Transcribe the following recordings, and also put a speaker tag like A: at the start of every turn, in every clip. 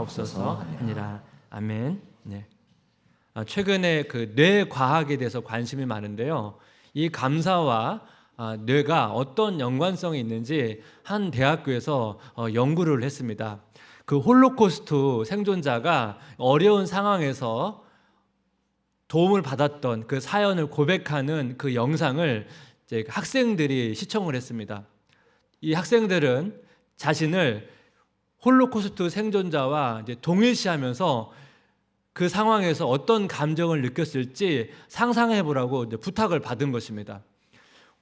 A: 주시옵소서 하니라. 아멘. 네. 최근에 그 뇌 과학에 대해서 관심이 많은데요. 이 감사와 뇌가 어떤 연관성이 있는지 한 대학교에서 연구를 했습니다. 그 홀로코스트 생존자가 어려운 상황에서 도움을 받았던 그 사연을 고백하는 그 영상을 이제 학생들이 시청을 했습니다. 이 학생들은 자신을 홀로코스트 생존자와 이제 동일시하면서 그 상황에서 어떤 감정을 느꼈을지 상상해 보라고 부탁을 받은 것입니다.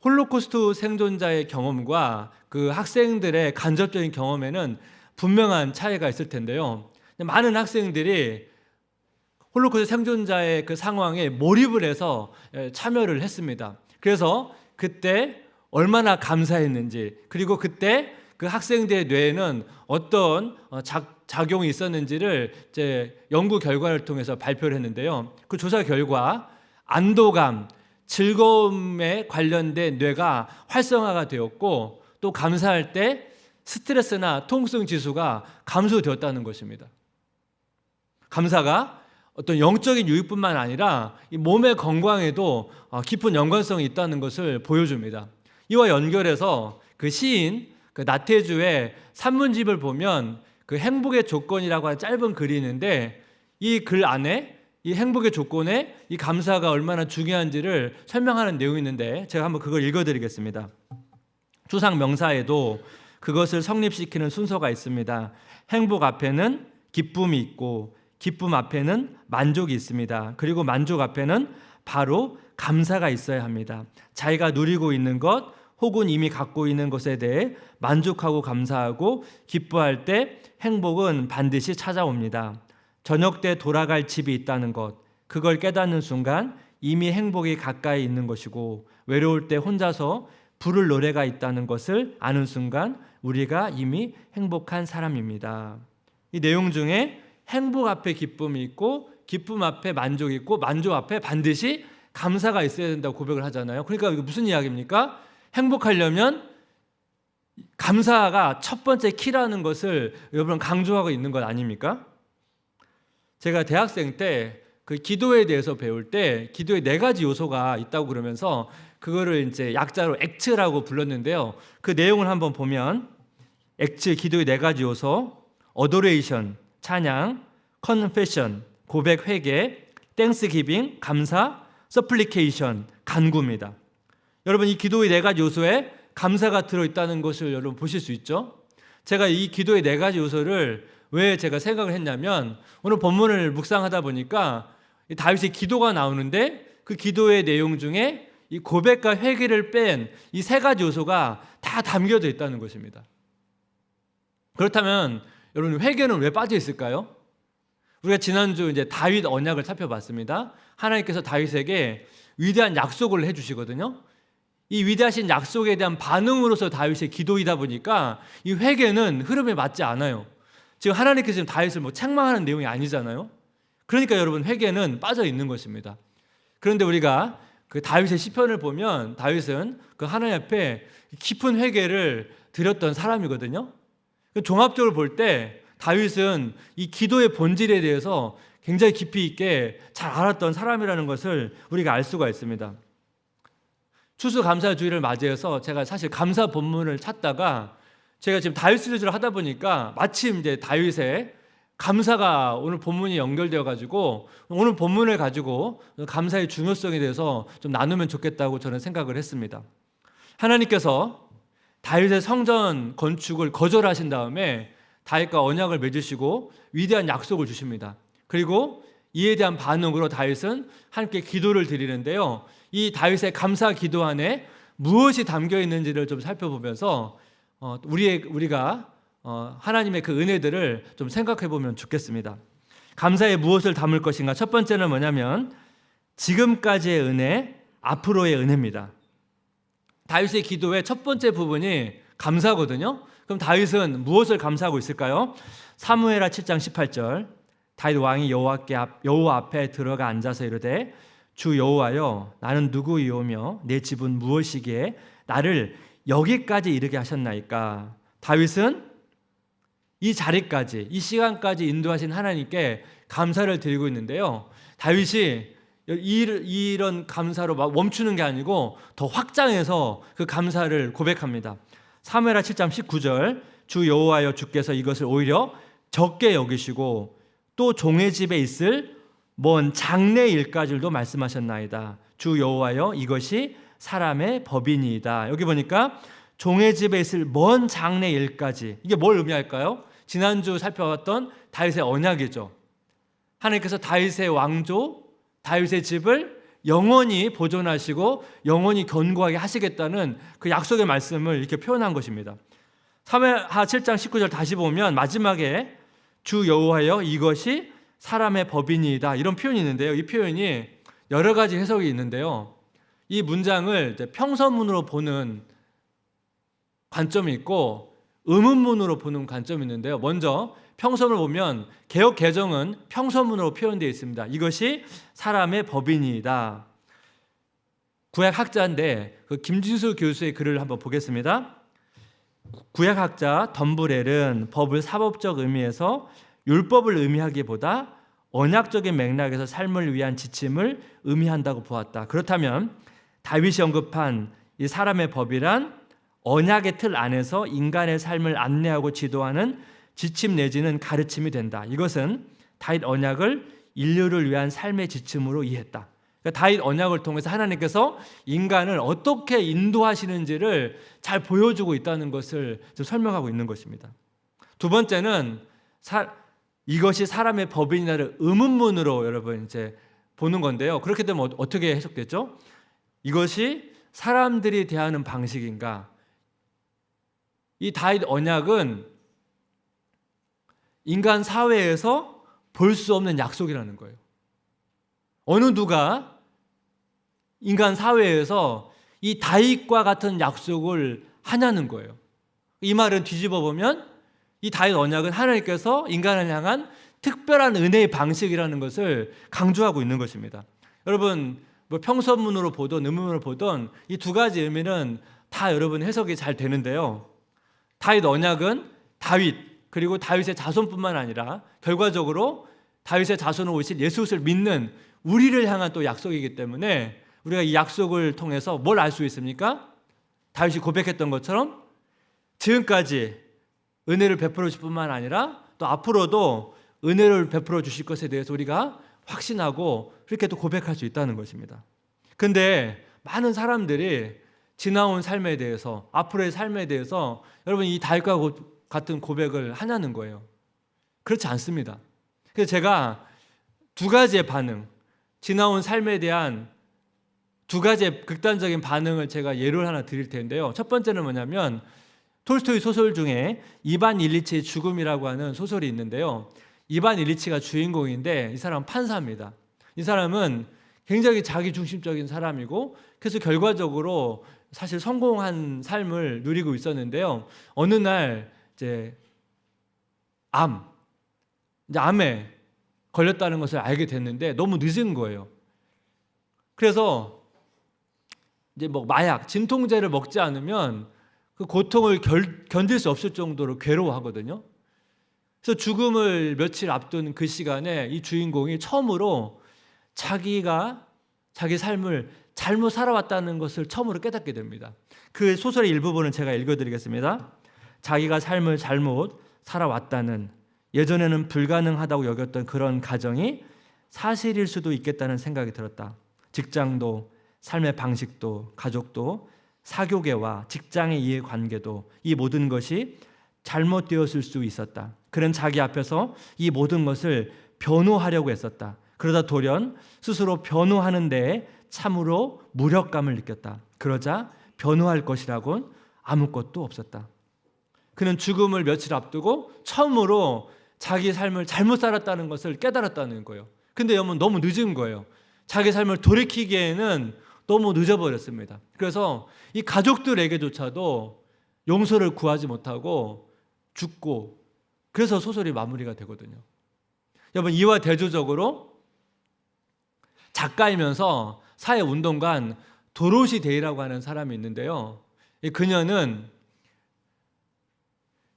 A: 홀로코스트 생존자의 경험과 그 학생들의 간접적인 경험에는 분명한 차이가 있을 텐데요. 많은 학생들이 홀로코스트 생존자의 그 상황에 몰입을 해서 참여를 했습니다. 그래서 그때 얼마나 감사했는지, 그리고 그때 그 학생들의 뇌에는 어떤 작용이 있었는지를 이제 연구 결과를 통해서 발표를 했는데요. 그 조사 결과 안도감, 즐거움에 관련된 뇌가 활성화가 되었고, 또 감사할 때 스트레스나 통증 지수가 감소되었다는 것입니다. 감사가 어떤 영적인 유익뿐만 아니라 이 몸의 건강에도 깊은 연관성이 있다는 것을 보여줍니다. 이와 연결해서 그 시인 그 나태주의 산문집을 보면 그 행복의 조건이라고 하는 짧은 글이 있는데, 이 글 안에 이 행복의 조건에 이 감사가 얼마나 중요한지를 설명하는 내용이 있는데, 제가 한번 그걸 읽어드리겠습니다. 추상 명사에도 그것을 성립시키는 순서가 있습니다. 행복 앞에는 기쁨이 있고, 기쁨 앞에는 만족이 있습니다. 그리고 만족 앞에는 바로 감사가 있어야 합니다. 자기가 누리고 있는 것 혹은 이미 갖고 있는 것에 대해 만족하고 감사하고 기뻐할 때 행복은 반드시 찾아옵니다. 저녁 때 돌아갈 집이 있다는 것, 그걸 깨닫는 순간 이미 행복이 가까이 있는 것이고, 외로울 때 혼자서 부를 노래가 있다는 것을 아는 순간 우리가 이미 행복한 사람입니다. 이 내용 중에 행복 앞에 기쁨이 있고, 기쁨 앞에 만족이 있고, 만족 앞에 반드시 감사가 있어야 된다고 고백을 하잖아요. 그러니까 이게 무슨 이야기입니까? 행복하려면 감사가 첫 번째 키라는 것을 여러분 강조하고 있는 것 아닙니까? 제가 대학생 때 그 기도에 대해서 배울 때 기도에 4가지 요소가 있다고 그러면서 그거를 이제 약자로 액츠라고 불렀는데요. 그 내용을 한번 보면 액츠, 기도의 4가지 요소: 어도레이션, 찬양; 컨페션, 고백, 회개; 땡스기빙, 감사; 서플리케이션, 간구입니다. 여러분, 이 기도의 4가지 요소에 감사가 들어있다는 것을 여러분 보실 수 있죠? 제가 이 기도의 4가지 요소를 왜 제가 생각을 했냐면, 오늘 본문을 묵상하다 보니까 다윗의 기도가 나오는데 그 기도의 내용 중에 이 고백과 회개를 뺀 이 3가지 요소가 다 담겨져 있다는 것입니다. 그렇다면 여러분, 회개는 왜 빠져 있을까요? 우리가 지난주 이제 다윗 언약을 살펴봤습니다. 하나님께서 다윗에게 위대한 약속을 해주시거든요. 이 위대하신 약속에 대한 반응으로서 다윗의 기도이다 보니까 이 회개는 흐름에 맞지 않아요. 지금 하나님께서 지금 다윗을 책망하는 내용이 아니잖아요. 그러니까 여러분, 회개는 빠져 있는 것입니다. 그런데 우리가 그 다윗의 시편을 보면 다윗은 그 하나님 앞에 깊은 회개를 드렸던 사람이거든요. 종합적으로 볼 때 다윗은 이 기도의 본질에 대해서 굉장히 깊이 있게 잘 알았던 사람이라는 것을 우리가 알 수가 있습니다. 추수감사주의를 맞이해서 제가 사실 감사 본문을 찾다가 제가 지금 다윗 시리즈를 하다 보니까 마침 이제 다윗의 감사가 오늘 본문이 연결되어 가지고 오늘 본문을 가지고 감사의 중요성에 대해서 좀 나누면 좋겠다고 저는 생각을 했습니다. 하나님께서 다윗의 성전 건축을 거절하신 다음에 다윗과 언약을 맺으시고 위대한 약속을 주십니다. 그리고 이에 대한 반응으로 다윗은 하나님께 기도를 드리는데요. 이 다윗의 감사 기도 안에 무엇이 담겨 있는지를 좀 살펴보면서 우리가 하나님의 그 은혜들을 좀 생각해 보면 좋겠습니다. 감사에 무엇을 담을 것인가? 첫 번째는 뭐냐면 지금까지의 은혜, 앞으로의 은혜입니다. 다윗의 기도의 첫 번째 부분이 감사거든요. 그럼 다윗은 무엇을 감사하고 있을까요? 사무엘하 7장 18절, 다윗 왕이 여호와 앞에 들어가 앉아서 이르되, 주 여호와여, 나는 누구이오며 내 집은 무엇이기에 나를 여기까지 이르게 하셨나이까? 다윗은 이 자리까지, 이 시간까지 인도하신 하나님께 감사를 드리고 있는데요. 다윗이 이런 감사로 막 멈추는 게 아니고 더 확장해서 그 감사를 고백합니다. 사무엘하 7장 19절, 주 여호와여 주께서 이것을 오히려 적게 여기시고 또 종의 집에 있을 먼 장래 일까지도 말씀하셨나이다. 주 여호와여 이것이 사람의 법이니이다. 여기 보니까 종의 집에 있을 먼 장래 일까지, 이게 뭘 의미할까요? 지난주 살펴봤던 다윗의 언약이죠. 하나님께서 다윗의 왕조, 다윗의 집을 영원히 보존하시고 영원히 견고하게 하시겠다는 그 약속의 말씀을 이렇게 표현한 것입니다. 사무엘하 7장 19절 다시 보면 마지막에 주 여호와여 이것이 사람의 법이니이다, 이런 표현이 있는데요. 이 표현이 여러 가지 해석이 있는데요. 이 문장을 평서문으로 보는 관점이 있고 의문문으로 보는 관점이 있는데요. 먼저 평서문을 보면 개역 개정은 평서문으로 표현되어 있습니다. 이것이 사람의 법이니이다. 구약학자인데 그 김진수 교수의 글을 한번 보겠습니다. 구약학자 덤브렐은 법을 사법적 의미에서 율법을 의미하기보다 언약적인 맥락에서 삶을 위한 지침을 의미한다고 보았다. 그렇다면 다윗이 언급한 이 사람의 법이란 언약의 틀 안에서 인간의 삶을 안내하고 지도하는 지침 내지는 가르침이 된다. 이것은 다윗 언약을 인류를 위한 삶의 지침으로 이해했다. 그러니까 다윗 언약을 통해서 하나님께서 인간을 어떻게 인도하시는지를 잘 보여주고 있다는 것을 설명하고 있는 것입니다. 두 번째는 이것이 사람의 법이냐를 의문문으로 여러분 이제 보는 건데요. 그렇게 되면 어떻게 해석되죠? 이것이 사람들이 대하는 방식인가? 이 다윗 언약은 인간 사회에서 볼 수 없는 약속이라는 거예요. 어느 누가 인간 사회에서 이 다윗과 같은 약속을 하냐는 거예요. 이 말은 뒤집어 보면 이 다윗 언약은 하나님께서 인간을 향한 특별한 은혜의 방식이라는 것을 강조하고 있는 것입니다. 여러분 뭐 평서문으로 보든 의문문으로 보든 이 두 가지 의미는 다 여러분 해석이 잘 되는데요. 다윗 언약은 다윗 그리고 다윗의 자손뿐만 아니라 결과적으로 다윗의 자손으로 오실 예수를 믿는 우리를 향한 또 약속이기 때문에 우리가 이 약속을 통해서 뭘 알 수 있습니까? 다윗이 고백했던 것처럼 지금까지 은혜를 베풀어 주실 뿐만 아니라 또 앞으로도 은혜를 베풀어 주실 것에 대해서 우리가 확신하고 그렇게 또 고백할 수 있다는 것입니다. 근데 많은 사람들이 지나온 삶에 대해서, 앞으로의 삶에 대해서 여러분 이 다윗과 같은 고백을 하냐는 거예요. 그렇지 않습니다. 그래서 제가 두 가지의 반응, 지나온 삶에 대한 두 가지의 극단적인 반응을 제가 예를 하나 드릴 텐데요. 첫 번째는 뭐냐면 톨스토이 소설 중에 이반 일리치의 죽음이라고 하는 소설이 있는데요. 이반 일리치가 주인공인데 이 사람은 판사입니다. 이 사람은 굉장히 자기중심적인 사람이고 그래서 결과적으로 사실 성공한 삶을 누리고 있었는데요. 어느 날 이제 암에 걸렸다는 것을 알게 됐는데 너무 늦은 거예요. 그래서 이제 뭐 마약, 진통제를 먹지 않으면 그 고통을 견딜 수 없을 정도로 괴로워하거든요. 그래서 죽음을 며칠 앞둔 그 시간에 이 주인공이 처음으로 자기가 자기 삶을 잘못 살아왔다는 것을 처음으로 깨닫게 됩니다. 그 소설의 일부분을 제가 읽어드리겠습니다. 자기가 삶을 잘못 살아왔다는, 예전에는 불가능하다고 여겼던 그런 가정이 사실일 수도 있겠다는 생각이 들었다. 직장도, 삶의 방식도, 가족도, 사교계와 직장의 이해관계도 이 모든 것이 잘못되었을 수 있었다. 그는 자기 앞에서 이 모든 것을 변호하려고 했었다. 그러다 돌연 스스로 변호하는 데에 참으로 무력감을 느꼈다. 그러자 변호할 것이라곤 아무것도 없었다. 그는 죽음을 며칠 앞두고 처음으로 자기 삶을 잘못 살았다는 것을 깨달았다는 거예요. 근데 여러분 너무 늦은 거예요. 자기 삶을 돌이키기에는 너무 늦어버렸습니다. 그래서 이 가족들에게조차도 용서를 구하지 못하고 죽고, 그래서 소설이 마무리가 되거든요. 여러분 이와 대조적으로 작가이면서 사회운동가인 도로시 데이라고 하는 사람이 있는데요. 그녀는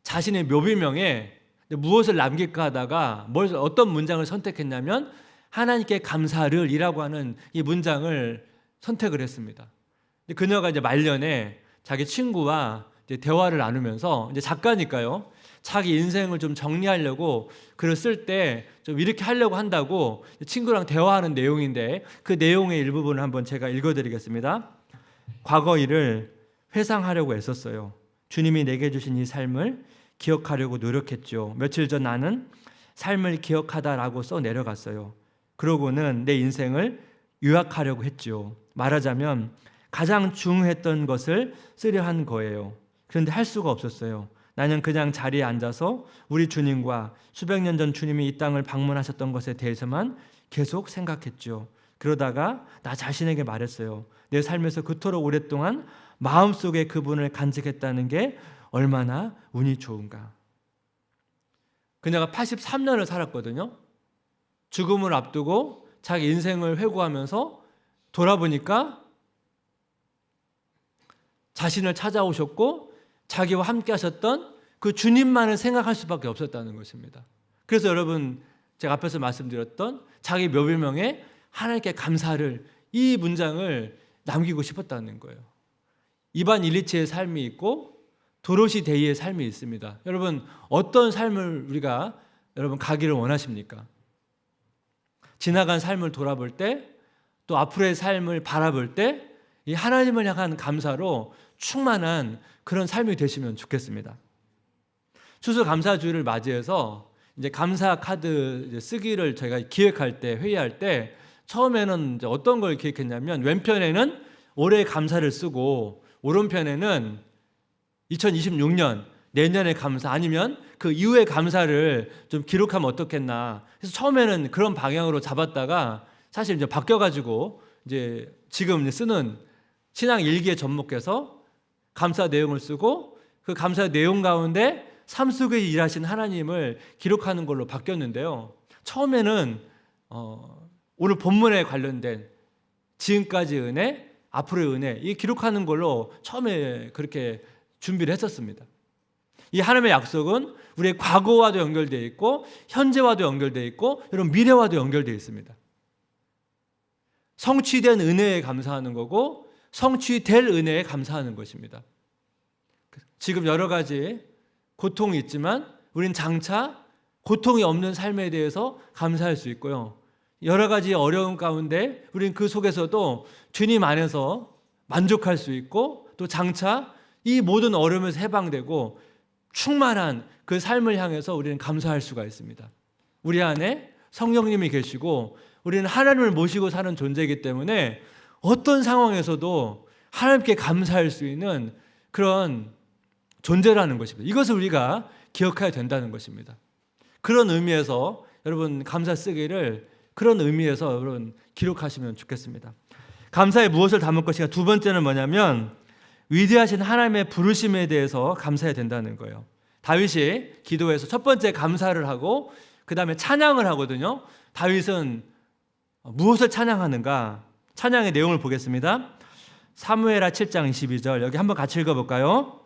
A: 자신의 묘비명에 무엇을 남길까 하다가 어떤 문장을 선택했냐면 하나님께 감사를 이라고 하는 이 문장을 선택을 했습니다. 그녀가 이제 말년에 자기 친구와 이제 대화를 나누면서 이제 작가니까요. 자기 인생을 좀 정리하려고 글을 쓸 때 좀 이렇게 하려고 한다고 친구랑 대화하는 내용인데 그 내용의 일부분을 한번 제가 읽어드리겠습니다. 과거 일을 회상하려고 애썼어요. 주님이 내게 주신 이 삶을 기억하려고 노력했죠. 며칠 전 나는 삶을 기억하다라고 써 내려갔어요. 그러고는 내 인생을 요약하려고 했죠. 말하자면 가장 중요했던 것을 쓰려 한 거예요. 그런데 할 수가 없었어요. 나는 그냥 자리에 앉아서 우리 주님과 수백 년 전 주님이 이 땅을 방문하셨던 것에 대해서만 계속 생각했죠. 그러다가 나 자신에게 말했어요. 내 삶에서 그토록 오랫동안 마음속에 그분을 간직했다는 게 얼마나 운이 좋은가. 그녀가 83년을 살았거든요. 죽음을 앞두고 자기 인생을 회고하면서 돌아보니까 자신을 찾아오셨고 자기와 함께 하셨던 그 주님만을 생각할 수밖에 없었다는 것입니다. 그래서 여러분 제가 앞에서 말씀드렸던 자기 묘비명에 하나님께 감사를 이 문장을 남기고 싶었다는 거예요. 이반 일리치의 삶이 있고 도로시 데이의 삶이 있습니다. 여러분 어떤 삶을 우리가 여러분 가기를 원하십니까? 지나간 삶을 돌아볼 때 또 앞으로의 삶을 바라볼 때 이 하나님을 향한 감사로 충만한 그런 삶이 되시면 좋겠습니다. 추수감사주의를 맞이해서 이제 감사 카드 쓰기를 저희가 기획할 때 회의할 때 처음에는 이제 어떤 걸 기획했냐면 왼편에는 올해의 감사를 쓰고 오른편에는 2026년 내년의 감사 아니면 그 이후의 감사를 좀 기록하면 어떻겠나. 그래서 처음에는 그런 방향으로 잡았다가 사실 이제 바뀌어가지고 이제 지금 쓰는 신앙 일기에 접목해서 감사 내용을 쓰고 그 감사 내용 가운데 삶 속에 일하신 하나님을 기록하는 걸로 바뀌었는데요. 처음에는 오늘 본문에 관련된 지금까지 은혜, 앞으로의 은혜 이 기록하는 걸로 처음에 그렇게 준비를 했었습니다. 이 하나님의 약속은 우리의 과거와도 연결되어 있고 현재와도 연결되어 있고 여러분 미래와도 연결되어 있습니다. 성취된 은혜에 감사하는 거고 성취될 은혜에 감사하는 것입니다. 지금 여러 가지 고통이 있지만 우린 장차 고통이 없는 삶에 대해서 감사할 수 있고요. 여러 가지 어려움 가운데 우린 그 속에서도 주님 안에서 만족할 수 있고 또 장차 이 모든 어려움에서 해방되고 충만한 그 삶을 향해서 우리는 감사할 수가 있습니다. 우리 안에 성령님이 계시고 우리는 하나님을 모시고 사는 존재이기 때문에 어떤 상황에서도 하나님께 감사할 수 있는 그런 존재라는 것입니다. 이것을 우리가 기억해야 된다는 것입니다. 그런 의미에서 여러분 감사 쓰기를 그런 의미에서 여러분 기록하시면 좋겠습니다. 감사에 무엇을 담을 것인가? 두 번째는 뭐냐면 위대하신 하나님의 부르심에 대해서 감사해야 된다는 거예요. 다윗이 기도에서 첫 번째 감사를 하고 그 다음에 찬양을 하거든요. 다윗은 무엇을 찬양하는가? 찬양의 내용을 보겠습니다. 사무엘하 7장 22절 여기 한번 같이 읽어볼까요?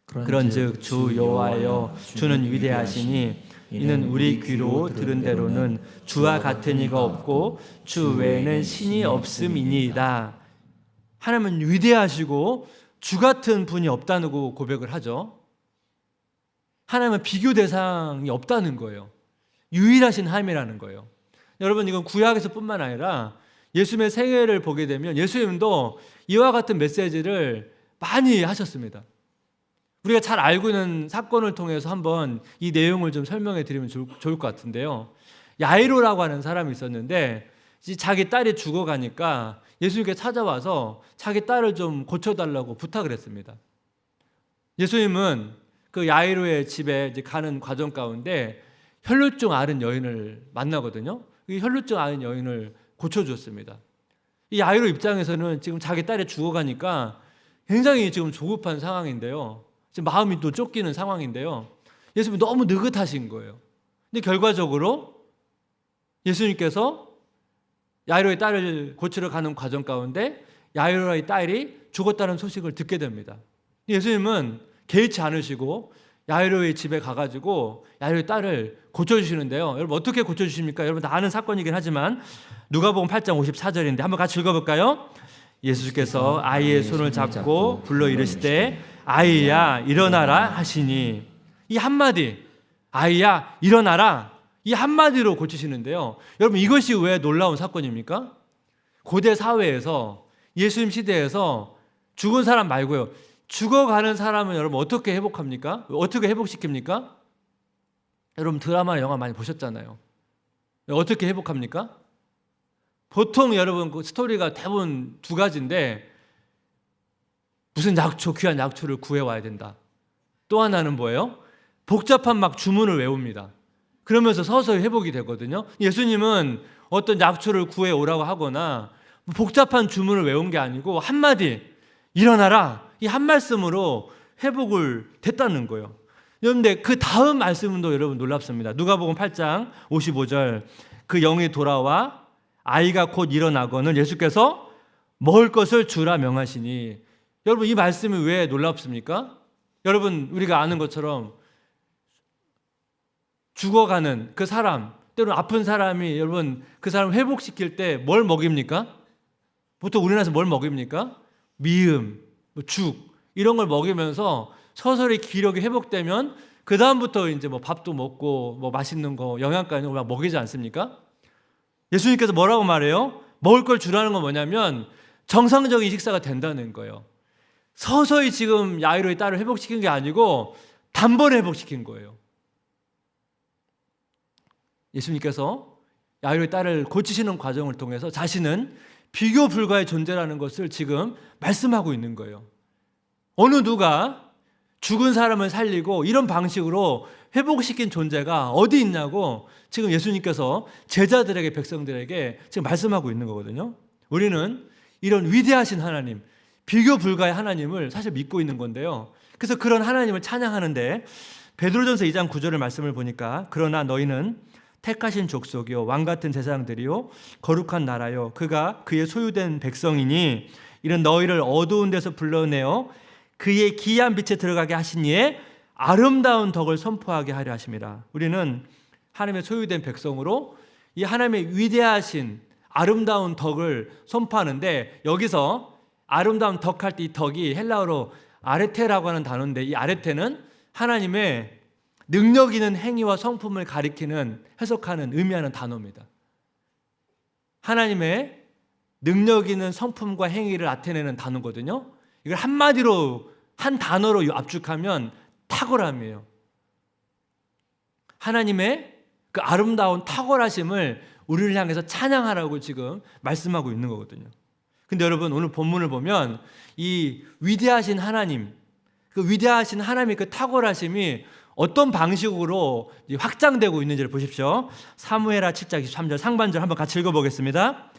A: 그런즉 주 여호와여 주는 위대하시니 이는 우리 귀로 들은 대로는 주와 같은 이가 없고 주 외에는 신이 없음이니이다. 하나님은 위대하시고 주 같은 분이 없다고 고백을 하죠. 하나님은 비교 대상이 없다는 거예요. 유일하신 하나님이라는 거예요. 여러분 이건 구약에서 뿐만 아니라 예수님의 생애를 보게 되면 예수님도 이와 같은 메시지를 많이 하셨습니다. 우리가 잘 알고 있는 사건을 통해서 한번 이 내용을 좀 설명해 드리면 좋을 것 같은데요. 야이로라고 하는 사람이 있었는데 자기 딸이 죽어가니까 예수님께 찾아와서 자기 딸을 좀 고쳐달라고 부탁을 했습니다. 예수님은 그 야이로의 집에 이제 가는 과정 가운데 혈루증 앓은 여인을 만나거든요. 이 혈루증 앓은 여인을 고쳐줬습니다. 이 야이로 입장에서는 지금 자기 딸이 죽어가니까 굉장히 지금 조급한 상황인데요. 지금 마음이 또 쫓기는 상황인데요. 예수님이 너무 느긋하신 거예요. 근데 결과적으로 예수님께서 야이로의 딸을 고치러 가는 과정 가운데 야이로의 딸이 죽었다는 소식을 듣게 됩니다. 예수님은 개의치 않으시고 야이로의 집에 가가지고 야이로의 딸을 고쳐주시는데요. 여러분 어떻게 고쳐주십니까? 여러분 다 아는 사건이긴 하지만 누가복음 8장 54절인데 한번 같이 읽어볼까요? 예수께서 아이의 손을 잡고 불러 이르시되 아이야 일어나라 하시니, 이 한마디 아이야 일어나라, 이 한마디로 고치시는데요. 여러분 이것이 왜 놀라운 사건입니까? 고대 사회에서, 예수님 시대에서 죽은 사람 말고요, 죽어가는 사람은 여러분 어떻게 회복합니까? 어떻게 회복시킵니까? 여러분 드라마나 영화 많이 보셨잖아요. 어떻게 회복합니까? 보통 여러분 그 스토리가 대부분 두 가지인데, 무슨 약초, 귀한 약초를 구해와야 된다. 또 하나는 뭐예요? 복잡한 막 주문을 외웁니다. 그러면서 서서히 회복이 되거든요. 예수님은 어떤 약초를 구해오라고 하거나 복잡한 주문을 외운 게 아니고 한마디 일어나라, 이 한 말씀으로 회복을 됐다는 거예요. 그런데 그 다음 말씀도 여러분 놀랍습니다. 누가복음 8장 55절, 그 영이 돌아와 아이가 곧 일어나거늘 예수께서 먹을 것을 주라 명하시니. 여러분 이 말씀이 왜 놀랍습니까? 여러분 우리가 아는 것처럼 죽어가는 그 사람, 때로는 아픈 사람이 여러분 그 사람 회복시킬 때 뭘 먹입니까? 보통 우리나라에서 뭘 먹입니까? 미음, 죽 이런 걸 먹이면서 서서히 기력이 회복되면 그 다음부터 이제 뭐 밥도 먹고 뭐 맛있는 거 영양가 있는 거 먹이지 않습니까? 예수님께서 뭐라고 말해요? 먹을 걸 주라는 건 뭐냐면 정상적인 식사가 된다는 거예요. 서서히 지금 야이로의 딸을 회복시킨 게 아니고 단번에 회복시킨 거예요. 예수님께서 야이로의 딸을 고치시는 과정을 통해서 자신은 비교 불가의 존재라는 것을 지금 말씀하고 있는 거예요. 어느 누가 죽은 사람을 살리고 이런 방식으로 회복시킨 존재가 어디 있냐고 지금 예수님께서 제자들에게, 백성들에게 지금 말씀하고 있는 거거든요. 우리는 이런 위대하신 하나님, 비교 불가의 하나님을 사실 믿고 있는 건데요. 그래서 그런 하나님을 찬양하는데 베드로전서 2장 9절의 말씀을 보니까 그러나 너희는 택하신 족속이요 왕같은 제사장들이요 거룩한 나라요 그가 그의 소유된 백성이니 이는 너희를 어두운 데서 불러내어 그의 기이한 빛에 들어가게 하신 이의 아름다운 덕을 선포하게 하려 하심이라. 우리는 하나님의 소유된 백성으로 이 하나님의 위대하신 아름다운 덕을 선포하는데, 여기서 아름다운 덕 할 때 이 덕이 헬라어로 아레테라고 하는 단어인데, 이 아레테는 하나님의 능력 있는 행위와 성품을 가리키는, 해석하는, 의미하는 단어입니다. 하나님의 능력 있는 성품과 행위를 나타내는 단어거든요. 이걸 한마디로, 한 단어로 압축하면 탁월함이에요. 하나님의 그 아름다운 탁월하심을 우리를 향해서 찬양하라고 지금 말씀하고 있는 거거든요. 근데 여러분 오늘 본문을 보면 이 위대하신 하나님, 그 위대하신 하나님의 그 탁월하심이 어떤 방식으로 확장되고 있는지를 보십시오. 사무엘하 7장 23절 상반절 한번 같이 읽어보겠습니다.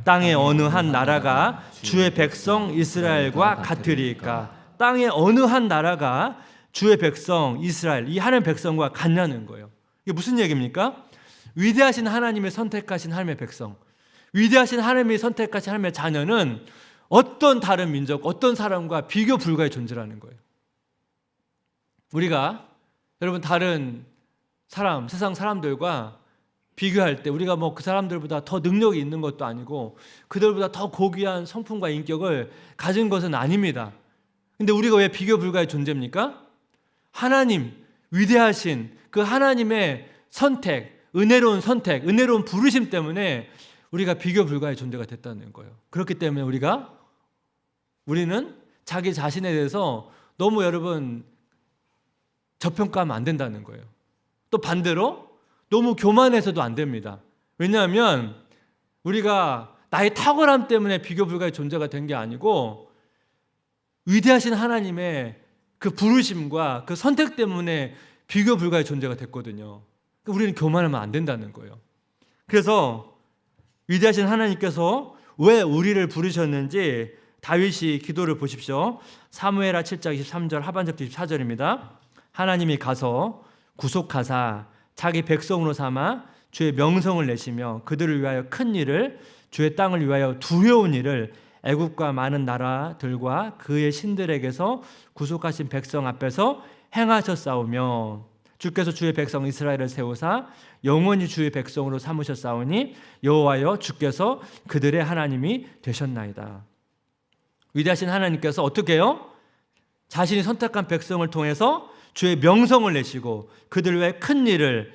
A: 땅의 어느 한 나라가 주의 백성 이스라엘과 같으리까. 땅의 어느 한 나라가 주의 백성 이스라엘, 이 하나님의 백성과 같냐는 거예요. 이게 무슨 얘기입니까? 위대하신 하나님의 선택하신 하나님의 백성, 위대하신 하나님이 선택하신 하나님의 자녀는 어떤 다른 민족, 어떤 사람과 비교 불가의 존재라는 거예요. 우리가 여러분 다른 사람, 세상 사람들과 비교할 때 우리가 뭐 그 사람들보다 더 능력이 있는 것도 아니고 그들보다 더 고귀한 성품과 인격을 가진 것은 아닙니다. 근데 우리가 왜 비교 불가의 존재입니까? 하나님, 위대하신 그 하나님의 선택, 은혜로운 부르심 때문에 우리가 비교 불가의 존재가 됐다는 거예요. 그렇기 때문에 우리는 자기 자신에 대해서 너무 여러분 저평가하면 안 된다는 거예요. 또 반대로 너무 교만해서도 안 됩니다. 왜냐하면 우리가 나의 탁월함 때문에 비교 불가의 존재가 된 게 아니고 위대하신 하나님의 그 부르심과 그 선택 때문에 비교 불가의 존재가 됐거든요. 우리는 교만하면 안 된다는 거예요. 그래서 위대하신 하나님께서 왜 우리를 부르셨는지 다윗이 기도를 보십시오. 사무엘하 7장 23절 하반절부터 24절입니다. 하나님이 가서 구속하사 자기 백성으로 삼아 주의 명성을 내시며 그들을 위하여 큰 일을, 주의 땅을 위하여 두려운 일을 애국과 많은 나라들과 그의 신들에게서 구속하신 백성 앞에서 행하셨사오며 주께서 주의 백성 이스라엘을 세우사 영원히 주의 백성으로 삼으셨사오니 여호와여 주께서 그들의 하나님이 되셨나이다. 위대하신 하나님께서 어떻게 해요? 자신이 선택한 백성을 통해서 주의 명성을 내시고 그들 외에 큰 일을,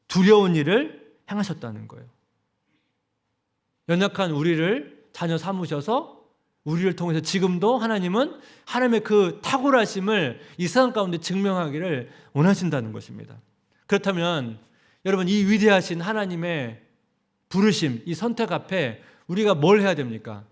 A: 두려운 일을 행하셨다는 거예요. 연약한 우리를 자녀 삼으셔서 우리를 통해서 지금도 하나님은 하나님의 그 탁월하심을 이 세상 가운데 증명하기를 원하신다는 것입니다. 그렇다면 여러분, 이 위대하신 하나님의 부르심, 이 선택 앞에 우리가 뭘 해야 됩니까?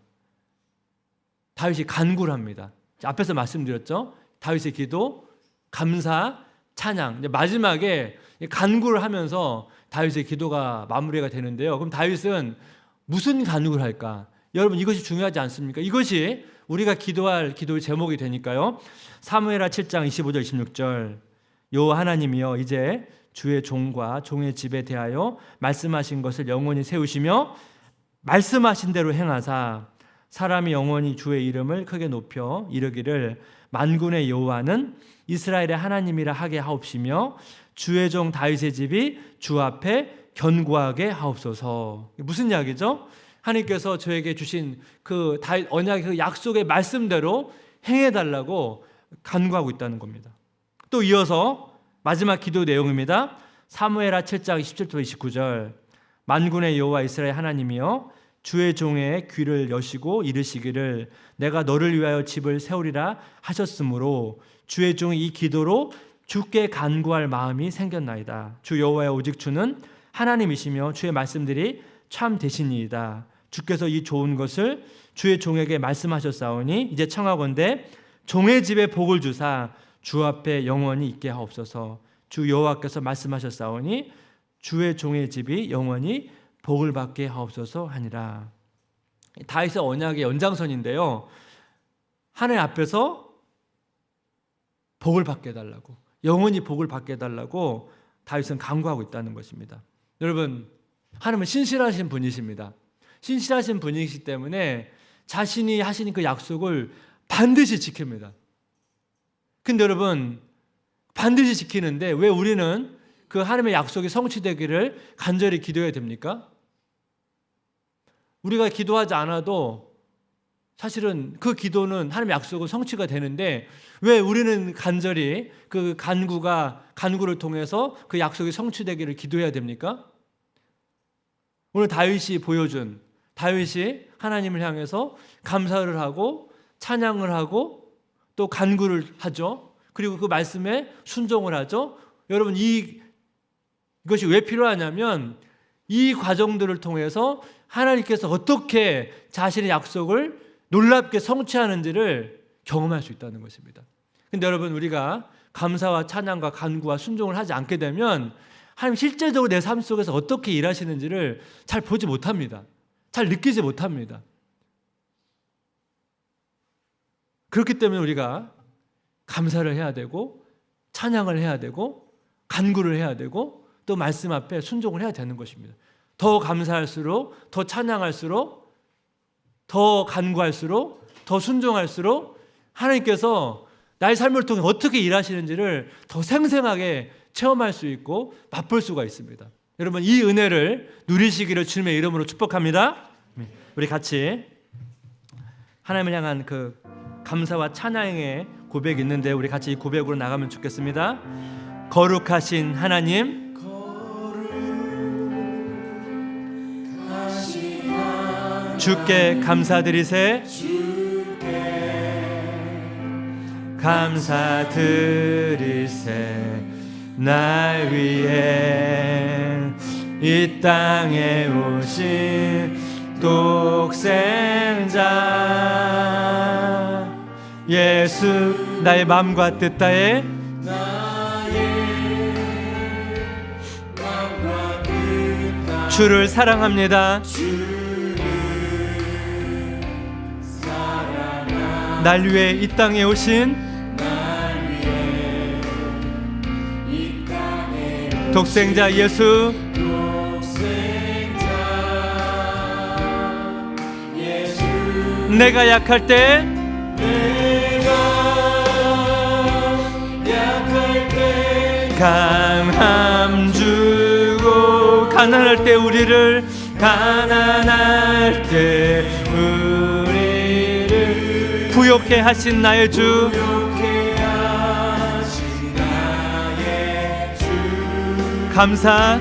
A: 다윗이 간구를 합니다. 앞에서 말씀드렸죠? 다윗의 기도, 감사, 찬양. 이제 마지막에 간구를 하면서 다윗의 기도가 마무리가 되는데요. 그럼 다윗은 무슨 간구를 할까? 여러분, 이것이 중요하지 않습니까? 이것이 우리가 기도할 기도의 제목이 되니까요. 사무엘하 7장 25절 26절 여호와 하나님이여 이제 주의 종과 종의 집에 대하여 말씀하신 것을 영원히 세우시며 말씀하신 대로 행하사 사람이 영원히 주의 이름을 크게 높여 이르기를 만군의 여호와는 이스라엘의 하나님이라 하게 하옵시며 주의 종 다윗의 집이 주 앞에 견고하게 하옵소서. 무슨 이야기죠? 하나님께서 저에게 주신 그 다윗 언약의 그 약속의 말씀대로 행해달라고 간구하고 있다는 겁니다. 또 이어서 마지막 기도 내용입니다. 사무엘하 7장 27절 29절 만군의 여호와 이스라엘 하나님이여 주의 종의 귀를 여시고 이르시기를 내가 너를 위하여 집을 세우리라 하셨으므로 주의 종이 이 기도로 주께 간구할 마음이 생겼나이다. 주 여호와여 오직 주는 하나님이시며 주의 말씀들이 참 되시니이다. 주께서 이 좋은 것을 주의 종에게 말씀하셨사오니 이제 청하건대 종의 집에 복을 주사 주 앞에 영원히 있게 하옵소서. 주 여호와께서 말씀하셨사오니 주의 종의 집이 영원히 복을 받게 하옵소서 하니라. 다윗의 언약의 연장선인데요, 하나님 앞에서 복을 받게 해달라고, 영원히 복을 받게 해달라고 다윗은 간구하고 있다는 것입니다. 여러분, 하나님은 신실하신 분이십니다. 신실하신 분이시기 때문에 자신이 하신 그 약속을 반드시 지킵니다. 근데 여러분, 반드시 지키는데 왜 우리는 그 하나님의 약속이 성취되기를 간절히 기도해야 됩니까? 우리가 기도하지 않아도 사실은 그 기도는 하나님의 약속은 성취가 되는데 왜 우리는 간절히 그 간구를 통해서 그 약속이 성취되기를 기도해야 됩니까? 오늘 다윗이 보여준, 다윗이 하나님을 향해서 감사를 하고 찬양을 하고 또 간구를 하죠. 그리고 그 말씀에 순종을 하죠. 여러분, 이것이 왜 필요하냐면 이 과정들을 통해서 하나님께서 어떻게 자신의 약속을 놀랍게 성취하는지를 경험할 수 있다는 것입니다. 근데 여러분, 우리가 감사와 찬양과 간구와 순종을 하지 않게 되면 하나님 실제적으로 내 삶 속에서 어떻게 일하시는지를 잘 보지 못합니다. 잘 느끼지 못합니다. 그렇기 때문에 우리가 감사를 해야 되고 찬양을 해야 되고 간구를 해야 되고 또 말씀 앞에 순종을 해야 되는 것입니다. 더 감사할수록, 더 찬양할수록, 더 간구할수록, 더 순종할수록 하나님께서 나의 삶을 통해 어떻게 일하시는지를 더 생생하게 체험할 수 있고 맛볼 수가 있습니다. 여러분, 이 은혜를 누리시기를 주님의 이름으로 축복합니다. 우리 같이 하나님을 향한 그 감사와 찬양의 고백이 있는데 우리 같이 이 고백으로 나가면 좋겠습니다. 거룩하신 하나님, 주께 감사드리세. 감사드리세. 날 위해 이 땅에 오신 독생자 예수, 나의 마음과 뜻 다해 주를 사랑합니다. 날 위해 이 땅에 오신 독생자 예수, 내가 약할 때 강함 주고 가난할 때 우리를 부욕해 하신 나의 주 감사.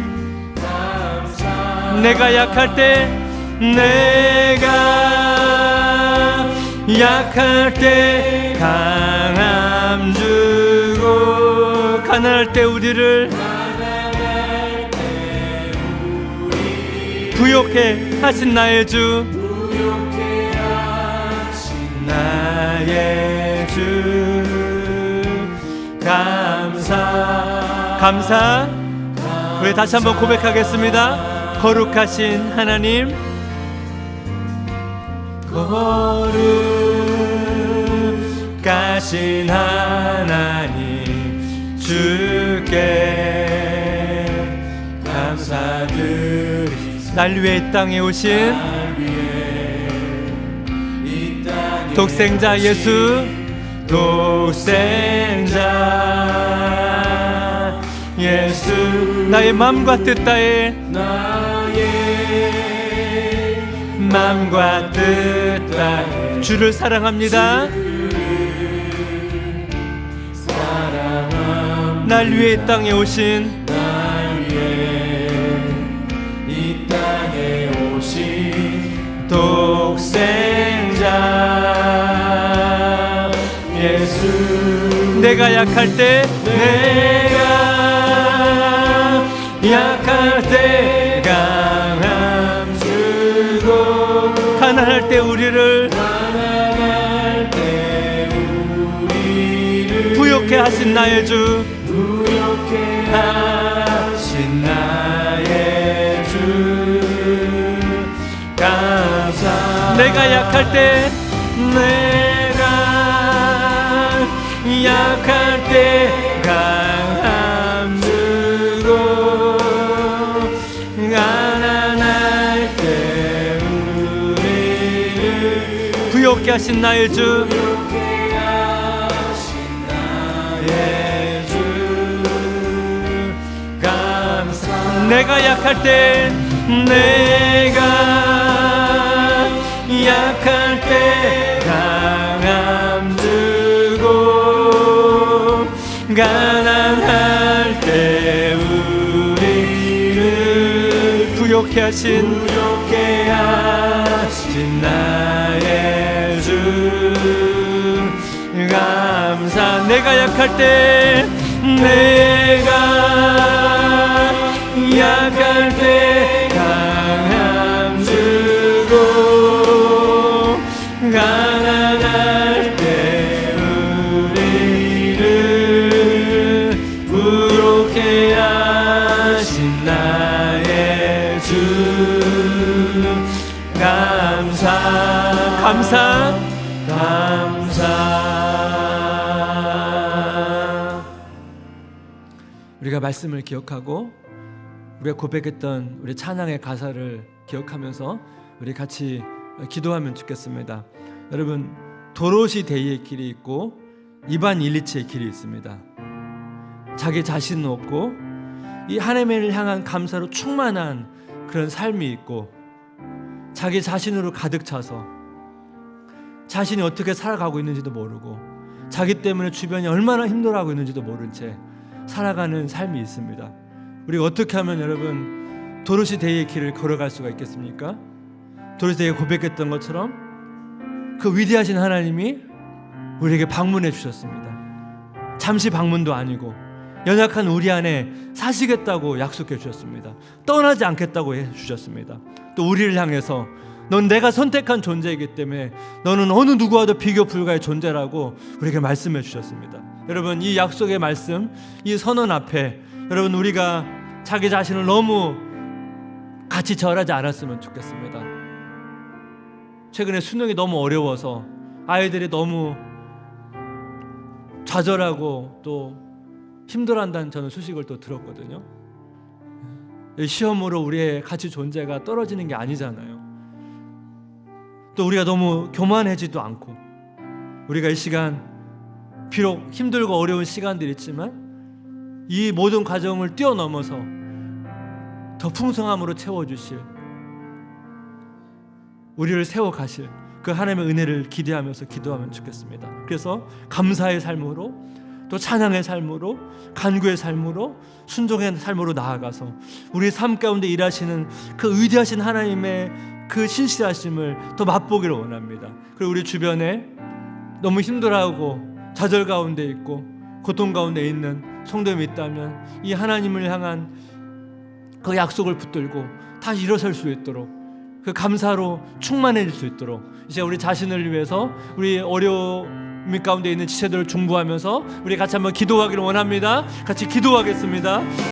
A: 내가 약할 때 강함 주고 가난할 때 우리를 부욕해 하신 나의 주 감사. 우리 다시 한번 고백하겠습니다. 거룩하신 하나님, 거룩하신 하나님, 주께 감사드리옵소서. 날 위해 이 땅에 오신 독생자 예수, 나의 마음과 뜻 다해 주를 사랑합니다. 날 위해 이 땅에 오신 독생자 예수. 내가 약할 때 강함 주고 가난할 때 우리를 부욕해 하신 나의 주 감사. 내가 약할 때 강함 주고 가난할 때 우리를 부욕해 하신 나의 주 감사. 내가 약할 때 강함 주고 가난할 때 우리를 부욕해 하신 나의 주 감사. 내가 약할 때 강함 주고 가난할 때 우리를 부욕해 하신 나의 주 감사. 우리가 말씀을 기억하고 우리가 고백했던 우리 찬양의 가사를 기억하면서 우리 같이 기도하면 좋겠습니다. 여러분, 도로시 데이의 길이 있고 이반 일리치의 길이 있습니다. 자기 자신은 없고 이 하나님을 향한 감사로 충만한 그런 삶이 있고 자기 자신으로 가득 차서 자신이 어떻게 살아가고 있는지도 모르고 자기 때문에 주변이 얼마나 힘들어하고 있는지도 모른 채 살아가는 삶이 있습니다. 우리가 어떻게 하면 여러분 도로시 데이의 길을 걸어갈 수가 있겠습니까? 도로시 데이가 고백했던 것처럼 그 위대하신 하나님이 우리에게 방문해 주셨습니다. 잠시 방문도 아니고 연약한 우리 안에 사시겠다고 약속해 주셨습니다. 떠나지 않겠다고 해 주셨습니다. 또 우리를 향해서 넌 내가 선택한 존재이기 때문에 너는 어느 누구와도 비교 불가의 존재라고 우리에게 말씀해 주셨습니다. 여러분, 이 약속의 말씀, 이 선언 앞에 여러분 우리가 자기 자신을 너무 같이 절하지 않았으면 좋겠습니다. 최근에 수능이 너무 어려워서 아이들이 너무 좌절하고 또 힘들어한다는 저는 소식을 또 들었거든요. 시험으로 우리의 가치 존재가 떨어지는 게 아니잖아요. 또 우리가 너무 교만해지도 않고 우리가 이 시간 비록 힘들고 어려운 시간들이 있지만 이 모든 과정을 뛰어넘어서 더 풍성함으로 채워주실, 우리를 세워가실 그 하나님의 은혜를 기대하면서 기도하면 좋겠습니다. 그래서 감사의 삶으로, 또 찬양의 삶으로, 간구의 삶으로, 순종의 삶으로 나아가서 우리 삶 가운데 일하시는 그 위대하신 하나님의 그 신실하심을 더 맛보기를 원합니다. 그리고 우리 주변에 너무 힘들어하고 좌절 가운데 있고 고통 가운데 있는 성도님이 있다면 이 하나님을 향한 그 약속을 붙들고 다 일어설 수 있도록, 그 감사로 충만해질 수 있도록 이제 우리 자신을 위해서 우리 어려움 가운데 있는 지체들을 중보하면서 우리 같이 한번 기도하기를 원합니다. 같이 기도하겠습니다.